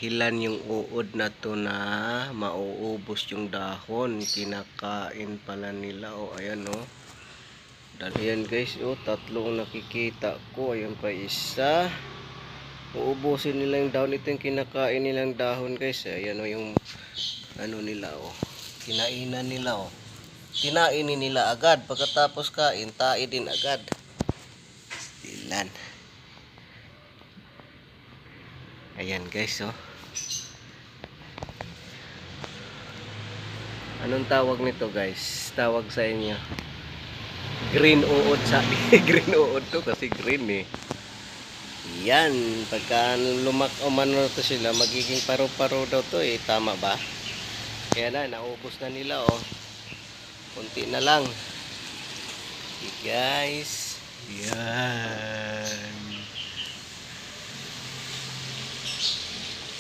dahilan yung uod na to na mauubos yung dahon. Kinakain pala nila. O, ayan o. Ayan guys, o, tatlong nakikita ko. Ayan pa isa. Uubusin nila yung dahon. Ito yung kinakain nilang dahon guys. Ayan o yung ano nila o. Kinainan nila o. Kinainin nila agad. Pagkatapos kain, tae din agad. Ilan. Ayan guys, oh. Anong tawag nito guys? Tawag sa inyo. Green uod sa green uod to kasi green eh. Yan, pagka umano to sila, magiging paru-paro daw to eh, tama ba? Kaya na, naubos na nila oh. Kunti na lang. Okay guys. Yan.